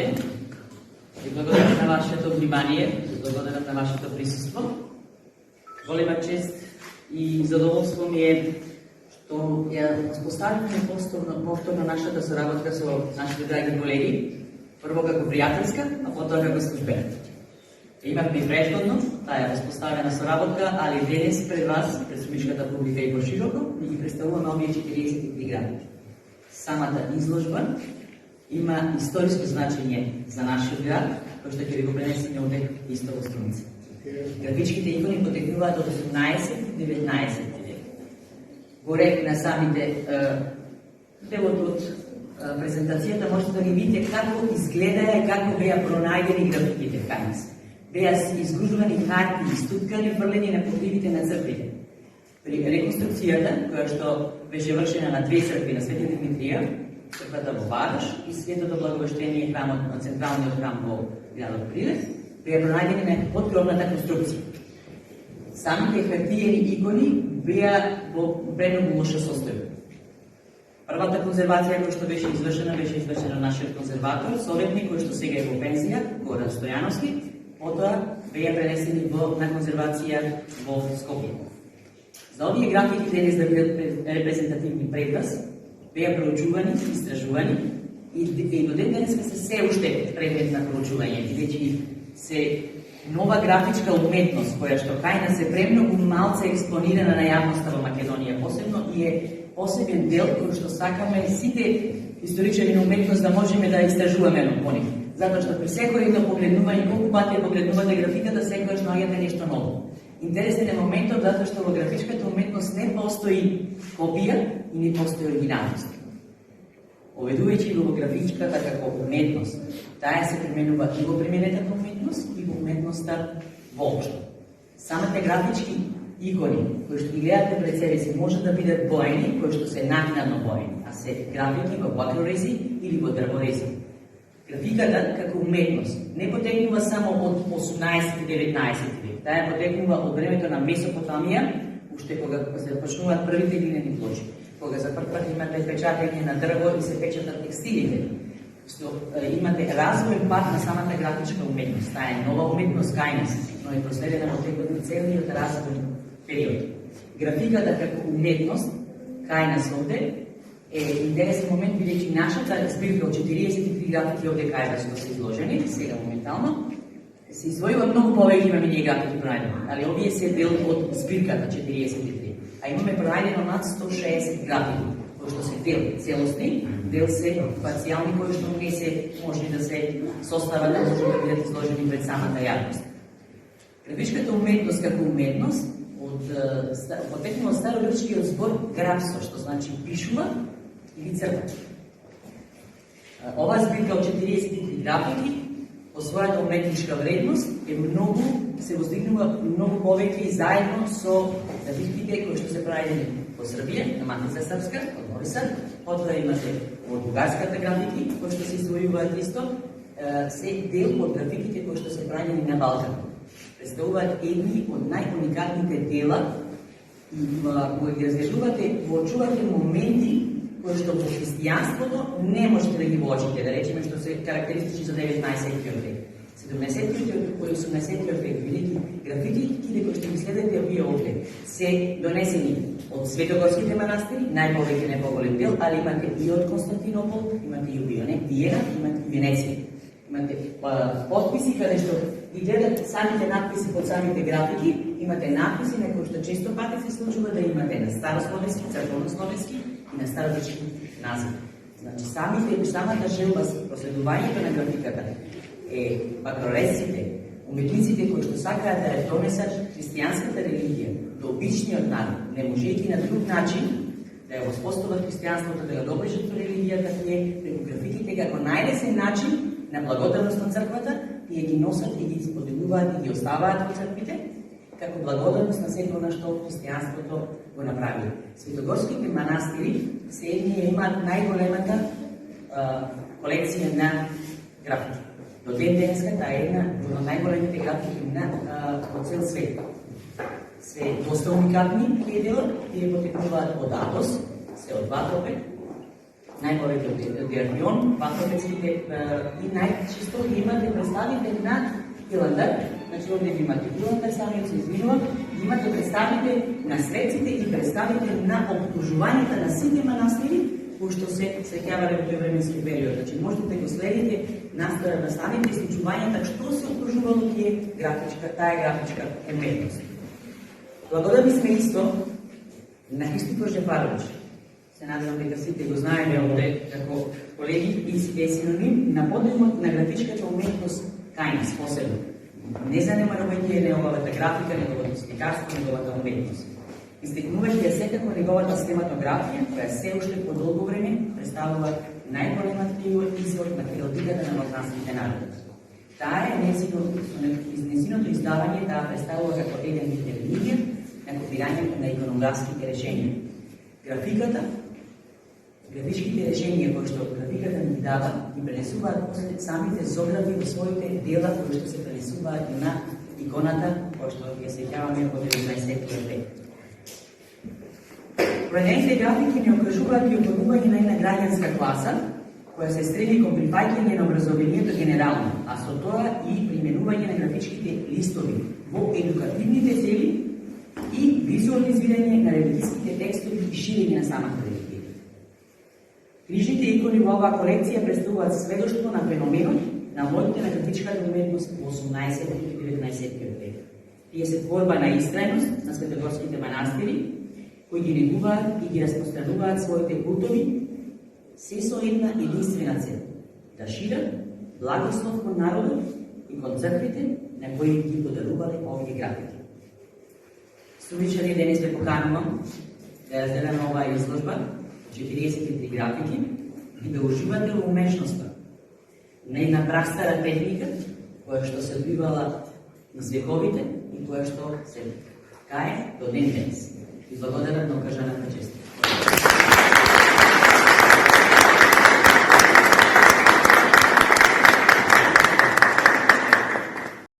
ден. Ви благодарам на вашето внимание, благодарам на вашето присуство. Голема чест и задоволство ми е што ја поставиме повторно нашата соработка со нашите драги колеги, прво како пријателска, а потоа како службена. Имавме и претходно таа воспоставена соработка, али денес пред вас, пред сумишката публика и пошироко, ни ги представуваме овие 43 градки. Самата изложба има историско значење за нашиот град, кој што ќе ви го пренесеме овде исто во Струмица. Графичките икони потекнуваат од 18-19 век. Горе на самите делот од презентацијата можете да ги видите како изгледа и како беа пронајдени графиките кај нас. Беа изгружувани харти, стуткани, фрлени на покривите на црквите. При реконструкцијата, која што беше вршена на две цркви, на Свети Димитрија, црквата во Вараш и Светото Благовештение храмот на централниот храм во градот Прилеп, беа пронајдени на подгробната конструкција. Самите хартиени икони беа во премногу лошо состојба. Првата конзервација која што беше извршена нашиот конзерватор, советник кој што сега е во пензија, Горан Стојановски, потоа беа пренесени на конзервација во Скопје. За овие графики денес да бидат репрезентативни пред вас, беа проучувани, истражувани и до ден денес се се уште предмет на проучување, бидејќи се нова графичка уметност која што кај нас е премногу малце експонирана на јавноста во Македонија посебно и е посебен дел кој што сакаме сите историчари на уметност да можеме да истражуваме по нив. Затоа што при секој едно погледнување, колку пати ја погледнувате графиката, секогаш наоѓате нешто ново. Интересен е моментот затоа што во графичката уметност не постои копија и не постои оригиналност. Оведувајќи го во графичката како уметност, таа се применува и во применетата уметност и во уметноста воопшто. Самите графички икони кои што ги гледате пред себе си може да бидат боени, кои што се накнадно боени, а се графики во бакрорези или во дрворези. Графиката како уметност не потекнува само од 18-19 век, таа потекнува од времето на Месопотамија, уште кога се почнуваат првите глинени плочи, кога за прв пат имате печатење на дрво и се печатат текстилите. Имате развој пат на самата графичка уметност. Таа е нова уметност кај нас, но е проследена во текот на целиот развој период. Графиката како уметност кај нас овде е интересен момент, бидејќи нашата збирка од 43 графики овде кај нас се изложени, сега моментално, се извојува многу повеќе имаме ние графики пронајдени, али овие се дел од збирката 43. А имаме пронајдено над 160 графики, кои што се дел целосни, дел се парцијални, кои што не се можни да се состават, да може да бидат изложени пред самата јавност. Графичката уметност како уметност потекнува од старогрчкиот збор грапсо, што значи пишува или црта. Оваа збирка од 43 графики по својата уметничка вредност се воздигнува многу повеќе и заедно со графиките кои што се пронајдени во Србија, на Матица Српска, од Нови Сад, потоа имате од бугарската графики, кои што се издвојуваат исто, се дел од графиките кои што се пронајдени на Балкан. Представуваат едни од најуникатните дела и кога ги разгледувате, воочувате моменти кои што во христијанството не можете да ги воочите, да речеме што се карактеристични за 19 век. 17 век и 18 век, велики графиките кои што ги следите овие овде, се донесени од Светогорските манастири, најповеќе не поголем дел, али имате и од Константинопол, имате и од Виена, имате и Венеција. Имате подписи каде што ги гледат самите надписи под самите графики, имате надписи на кои што често пати се случува да имате на старословенски, црковнословенски и на старогрчки називи. Значи самата желба за проследувањето на графиката е бакрорезците, уметниците кои што сакаат да ја донесат христијанската религија до обичниот народ, не можејќи на друг начин да ја воспостават христијанството, да ја доближат до религијата, тие преку графиките како најлесен начин на благодарност на црквата, тие ги носат и ги споделуваат и ги оставаат во црквите, како благодарност на сето на што христијанството го направи. Светогорските манастири се едни имаат најголемата колекција на графики. До ден денеска таа е една од најголемите графики во цел свет. Се доста уникатни тие дела, тие потекнуваат од Атос, се од Ватропе, најповеќе од Гермион, Ваковецките и најчесто имате представите на Хиландар, значи овде имате Хиландар, самиот се изминува, имате представите на светците и представите на обтужувањата на сите манастири, кои што се среќавале во тој временски период. Значи можете да го следите настора на станите и случувањата што се обтужувало таа графичка уметност. Благодарни сме исто на Христофор Жефарович. Се надевам дека сите го знаеме овде како колеги и е синоним на подемот на графичката уметност кај нас посебно. Не занемарувајќи неговата графика, неговото сликарство, неговата уметност. Истекнувајќи ја секако неговата схематографија, која се уште по долго време представува најголемат извор на хералдиката на балканските народи. Таа е незиното издавање, таа представува како еден вид религија на копирањето на иконографските решенија. Графичките решенија кои што графиката ни дава, ги пренесуваат после самите зографи во своите дела кои што се пренесуваат на иконата, кои што ја сеќаваме од 19 век. Проведените графики ни окажуваат и оформување на една граѓанска класа, која се стреми кон прифаќање на образованието генерално, а со тоа и применување на графичките листови во едукативните цели и визуализирање на религиските текстови и ширење на самата религија. Книжните икони во оваа колекција представуваат сведоштво на феноменот на моите на графичката уметност во 18 и 19 век. Тие се творба на истрајност на светогорските манастири, кои ги негуваат и ги распространуваат своите култови, се со една единствена цел – да шират благослов кон народот и кон црквите на кои ги подарувале овие графики. Сумичари денес ве поканувам да разделаме оваа изложба 43 графики и да уживате во умешноста на една прастара техника која што се одвивала низ вековите и која што се кае до ден денес. И благодарам на окажаната чест.